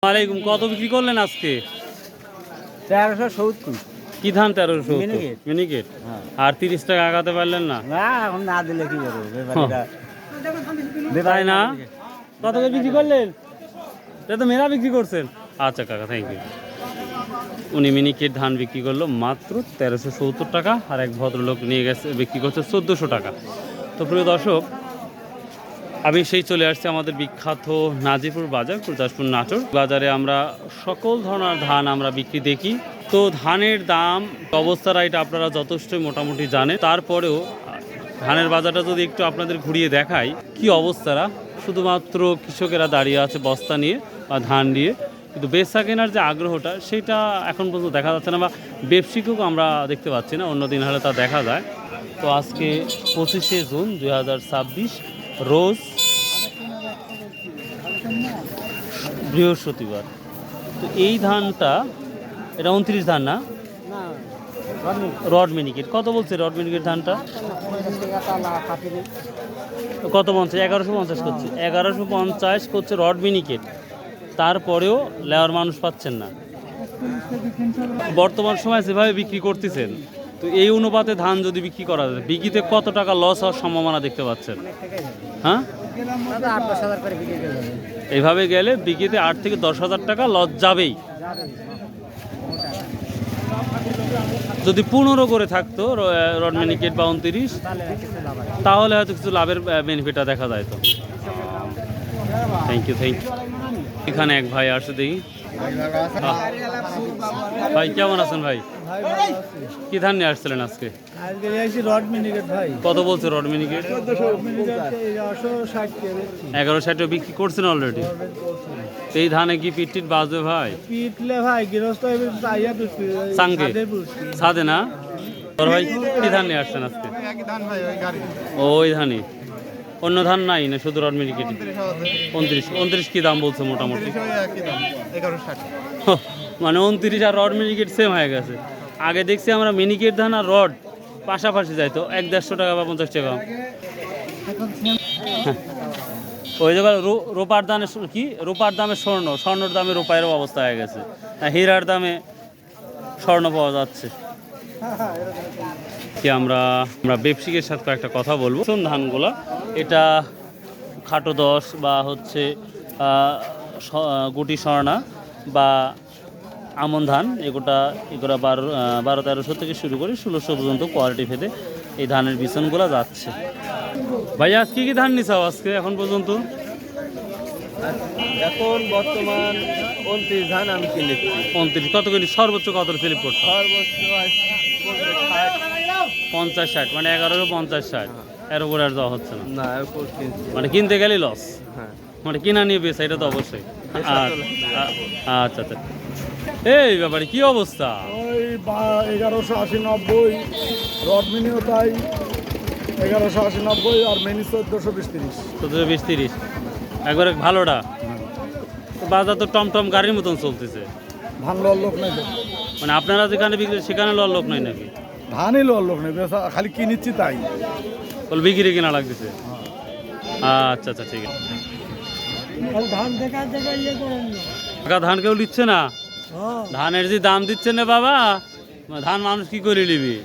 ওয়ালাইকুম। কত বিক্রি করলেন আজকে? 1370। কি ধান? 1370 মিনিকেট। আর 30 টাকা আগাতে পারলেন না? না, এখন না দিলে কি করবো? তাই না? কত করে বিক্রি করলেন? এটা তো মেলা বিক্রি করছেন। আচ্ছা কাকা, থ্যাংক ইউ। উনি মিনিকেট ধান বিক্রি করলো মাত্র 1370 টাকা, আর এক ভদ্রলোক নিয়ে গেছে বিক্রি করছে 1400 টাকা। তো প্রিয় দর্শক, আমি সেই চলে আসছি আমাদের বিখ্যাত নাজিপুর বাজার, গুরদাসপুর নাটোর বাজারে। আমরা সকল ধরনের ধান আমরা বিক্রি দেখি। তো ধানের দাম অবস্থাটা এটা আপনারা যথেষ্টই মোটামুটি জানেন। তারপরেও ধানের বাজারটা যদি একটু আপনাদের ঘুরিয়ে দেখাই কি অবস্থাটা, শুধুমাত্র কৃষকেরা দাঁড়িয়ে আছে বস্তা নিয়ে বা ধান নিয়ে, কিন্তু বেচা কেনার যে আগ্রহটা সেটা এখন পর্যন্ত দেখা যাচ্ছে না, বা ব্যবসায়িকও আমরা দেখতে পাচ্ছি না। অন্য দিন হলে তা দেখা যায়। তো আজকে 25শে জুন 2026, রোজ বৃহস্পতিবার। তো এই ধানটা, এটা 29 ধান না? রড মিনিকেট। কত বলছে রড মিনিকেট ধানটা? কত বলছে? 1150 করছে। 1150 করছে রড মিনিকেট। তারপরেও লেয়ার মানুষ পাচ্ছেন না। বর্তমান সময় যেভাবে বিক্রি করতেছেন, তো এই অনুপাতে ধান যদি বিক্রি করা যায়, বিক্রিতে কত টাকা লস হওয়ার সম্ভাবনা দেখতে পাচ্ছেন? হ্যাঁ, এইভাবে গেলে বিক্রিতে 8 থেকে 10,000 টাকা লস যাবেই। যদি 15 করে থাকতো রড মিনিকেট বা 29, তাহলে হয়তো কিছু লাভের বেনিফিটটা দেখা যায়। তো থ্যাংক ইউ। এখানে এক ভাই আসছে, দেখি। ভাই কেমন আছেন ভাই? কি ধান নিয়ে আসছিলেন আজকে? রড মিনিকেট ভাই। কত বলছে রড মিনিকেট? 1160 বিক্রি করছেন অলরেডি। এই ধানে কি পিট বাজবে ভাই? পিটলে ভাই গৃহস্থ সাঙ্গে সাদে না? ভাই কি ধান নিয়ে আসছেন আজকে? ওই ধানই, অন্য ধান নাই না, শুধু রড মিনিকেট? 29 কি দাম বলছে মোটামুটি? মানে 29 আর রড মিনিকেট সেম হয়ে গেছে। আগে দেখছি আমরা মিনিকেট ধান আর রড পাশাপাশি যাইতো, 150 টাকা বা 50 টাকা। ওই জায়গায় রূপার দামে কি, রূপার দামে স্বর্ণর দামে রূপায়েরও অবস্থা হয়ে গেছে। হীরার দামে স্বর্ণ পাওয়া যাচ্ছে। কি আমরা ব্যবসায়িকের সাথে একটা কথা বলবো। কোন ধানগুলা, এটা খাটো 10 বা হচ্ছে গুটি স্বর্ণা বা আমন ধান, এগুলা 1200-1300 থেকে শুরু করে 1600 পর্যন্ত কোয়ালিটি ভেদে এই ধানের বিচনগুলো যাচ্ছে। ভাই আজকে কি ধান নিছাও আজকে এখন পর্যন্ত? এখন বর্তমান 29 ধান আমি কিনেছি। 29 কত করে? সর্বোচ্চ কত স্লিপ করছে? সর্বোচ্চ 50-60, মানে 1150-60। এর উপরে আর যাওয়া হচ্ছে না। মানে না, কিনতে গেলেই লস। হ্যাঁ, মানে কিনা নিয়ে বেচা, এটা তো অবশ্যই। আচ্ছা আচ্ছা। এই ব্যাপারে কি অবস্থা? ওই 1180-90 রড মিনিও তাই 1180-90, আর মিনি 1420-30। 1420-30 একবারে ভালোটা। তো বাজার তো টমটম গাড়ির মতন চলতেছে। ধান লওয়ার লোক নাই তো। মানে আপনারা যেখানে বিক্রি সেখানে লওয়ার লোক নাই নাকি? ধানই লওয়ার লোক নেই, খালি কিনিচ্ছি তাই। বল বিক্রি কিনা লাগতেছে। আচ্ছা আচ্ছা, ঠিক আছে। টাকা ধান কেউ নিচ্ছে না। ধানের যে দাম দিচ্ছে না বাবা, ধান মানুষ কি করে নিবি?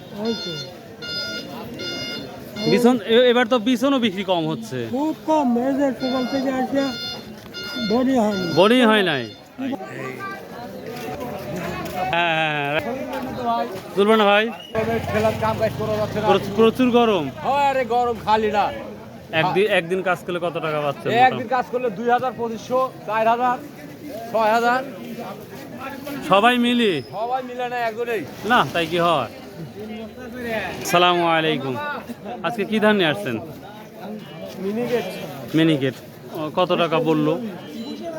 বিছন এবার তো বিছনও বিক্রি কম হচ্ছে, খুব কম। সকাল থেকে আসে বড়ি হয় নাই। হ্যাঁ, তুলবো না ভাই, প্রচুর গরম। আরে গরম খালি না। একদিন কাজ করলে কত টাকা পাচ্ছে? একদিন কাজ করলে 2000, 2500, 4000, 6000। সবাই মিলে না একজনেই না, তাই কি হয়? আসসালামু আলাইকুম। আজকে কি ধান নিয়ে আসছেন? মিনিকেট। কত টাকা বললো?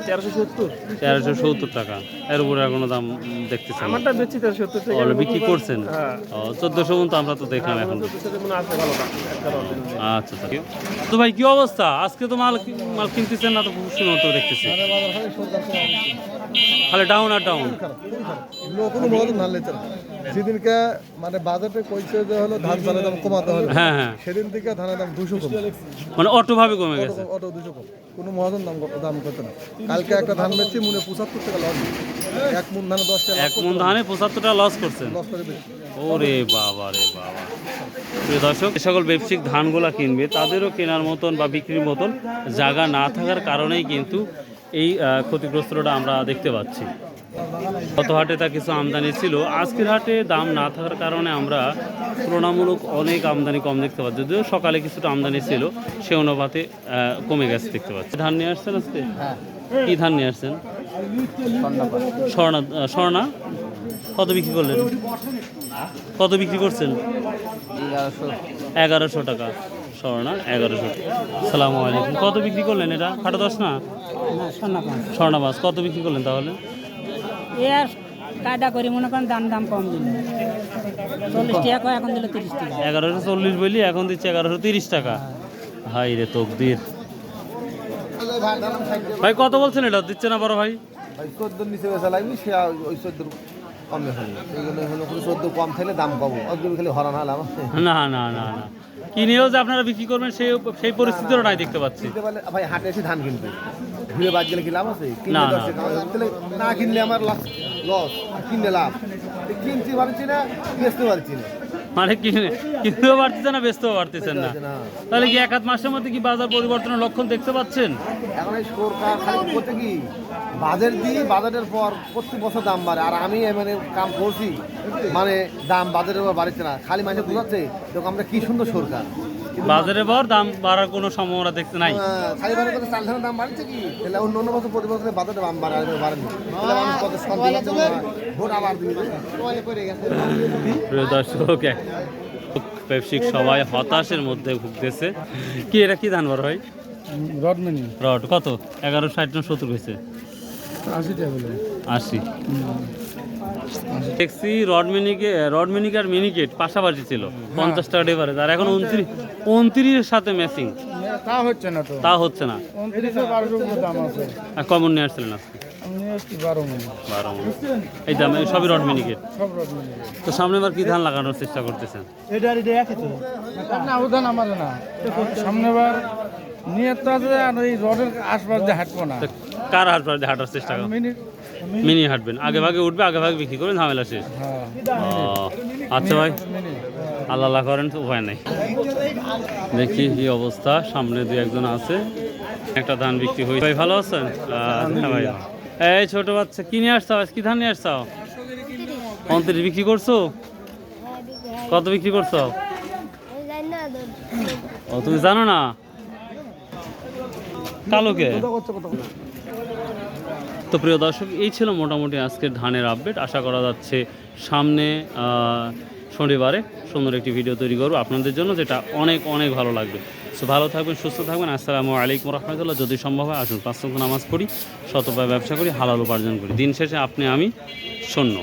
1370 টাকা। এর উপরে কোনো দাম দেখতেছেন? আমারটা বেচি 1370 টাকা। বিক্রি করছেন? 1400 পর্যন্ত আমরা তো দেখলাম এখন। আচ্ছা আচ্ছা। তো ভাই কি অবস্থা আজকে? তো মাল কিনতেছেন না তো? খুব সুন্দর তো দেখতেছি। খালি ডাউন আর ডাউন। কোনো মহাজন ধান লেছে না। যেদিনকে মানে বাজেটে কইছে যে হলো ধান চালের দাম কমাতে হবে, হ্যাঁ হ্যাঁ, সেদিন থেকে ধানের দাম 200 কম, মানে অটোভাবে কমে গেছে। অটো 200 কম। কোনো মহাজন দাম করতে না। কালকে একটা ধান বেচছি মনে 75 টাকা লস, এক মন ধানে 10 টাকা এক মন ধানে 75 টাকা লস করছেন। লস করে বেচছি। ওরে বাবা রে বাবা। প্রিয় দর্শক, যে সকল ব্যবসায়িক ধানগুলা কিনবে তাদেরও কেনার মতন বা বিক্রির মতন জায়গা না থাকার কারণেই কিন্তু এই ক্ষতিগ্রস্তটা আমরা দেখতে পাচ্ছি। গত হাটে তা কিছু আমদানি ছিল, আজকের হাটে দাম না থাকার কারণে আমরা তুলনামূলক অনেক আমদানি কম দেখতে পাচ্ছি। যদিও সকালে কিছুটা আমদানি ছিল, সে অনুপাতে কমে গেছে দেখতে পাচ্ছি। ধান নিয়ে আসছেন আজকে? কি ধান নিয়ে আসছেন? স্বর্ণা। কত বিক্রি করলেন? কত বিক্রি করছেন? 1100 টাকা স্বর্ণা, 1100 টাকা। সালামু আলাইকুম। কত বিক্রি করলেন এটা? খাটো 10 না? স্বর্ণা মাছ কত বিক্রি করলেন তাহলে? এ আর কায়দা করি মনে করেন দাম কম দিল, 40 টাকা কয়, এখন দিল 30 টাকা। 1140 বলি, এখন দিচ্ছে 1130 টাকা। হাই রে তকদির। ভাই কত বলছেন এটা? দিচ্ছে না বড় ভাই? ভাই 14 নিচে বেচা লাগবে, সে ওই 14 কমে হলো। এই জন্য হলো 14 কম থাকলে দাম পাবো, অগ্রিম খালি হরান হলাম। না না না না, কিনেও যে আপনারা বিক্রি করবেন সেই পরিস্থিতিও নাই দেখতে পাচ্ছি। কিনতে পারলে ভাই হাটে এসে ধান কিনবে, ঘুরে বাদ গেলে কি লাভ আছে? না, কিনলে না। 10 টাকা তাহলে না কিনলে আমার লস, আর কিনলে লাভ। কিনতে পারছি না, বেচতে পারছি না। মানে কিনতেও পারতেছে না, বেচতেও পারতেছেন না। না, তাহলে কি এক আধ মাসের মধ্যে কি বাজার পরিবর্তনের লক্ষণ দেখতে পাচ্ছেন? এখন এই সরকার খালি করতে কি বাজার দিই, বাজারের পর প্রত্যেক বছর দাম বাড়ে। আর আমি মানে কাম করছি, মানে দাম বাজারের পর বাড়ছে না, খালি মানুষ বুঝাচ্ছে দেখো আমরা কি সুন্দর সরকার। বাজারের পর দাম বাড়ার কোনো সম্ভাবনা দেখতে নাই। খালি মানে কত চাল ধানের দাম বাড়ছে কি? তাহলে অন্য অন্য বছর প্রতি বছর বাজারে দাম বাড়েনি। তাহলে মানুষ কত শান্তি পাচ্ছে, ভোট আবার দিবে। প্রিয় দর্শক, ব্যবসায়িক সবাই হতাশের মধ্যে ভুগতেছে। কি এটা কি ধান বড় ভাই? রডমিনি রড কত? 1160 না 70 হয়েছে? 80 টাকা বলে। 80। দেখছি রডমিনিক আর মিনিকেট পাশাপাশি ছিল, 50 টাকা ডিফারেন্স। আর এখন 29 সাথে ম্যাচিং, তা হচ্ছে না তো, তা হচ্ছে না। 29-12 দাম আছে। আর কমন নিয়ে আসছিলেন আজকে? আমি আসছি 12 মিনিট, 12 মণ। এই দাম সবই রডমিনিকেট। সব রডমিনি। তো সামনে আবার কি ধান লাগানোর চেষ্টা করতেছেন? না উদান আমার না, সামনেবার নিয়ে তো আছে, আর ওই রডের আশপাশ দিয়ে হাঁটবো না। তো কার হাট হাঁটার চেষ্টা করেন? মিনিট মিনি হাঁটবেন, আগে ভাগে উঠবে, আগে ভাগে বিক্রি করবেন, ঝামেলা শেষ। হ্যাঁ ও, আচ্ছা ভাই, আল্লাহ আল্লাহ করেন, তো উপায় নাই। দেখি কি অবস্থা, সামনে দু একজন আছে। একটা ধান বিক্রি হয়েছে। ভাই ভালো আছেন? হ্যাঁ ভাই। এই ছোট বাচ্চা কি নিয়ে আসছো? কি ধান নিয়ে আসছো? 29 বিক্রি করছো? কত বিক্রি করছো? ও তুমি জানো না? কালোকে। তো প্রিয় দর্শক, এই ছিল মোটামুটি আজকের ধানের আপডেট। আশা করা যাচ্ছে সামনে শনিবারে সুন্দর একটি ভিডিও তৈরি করবো আপনাদের জন্য, যেটা অনেক অনেক ভালো লাগবে। সো ভালো থাকবেন, সুস্থ থাকবেন। আসসালামু আলাইকুম রহমতুল্লাহ। যদি সম্ভব হয় আসুন, 5 ওয়াক্ত নামাজ পড়ি, শতভাবে ব্যবসা করি, হালাল উপার্জন করি। দিন শেষে আপনি আমি শূন্য।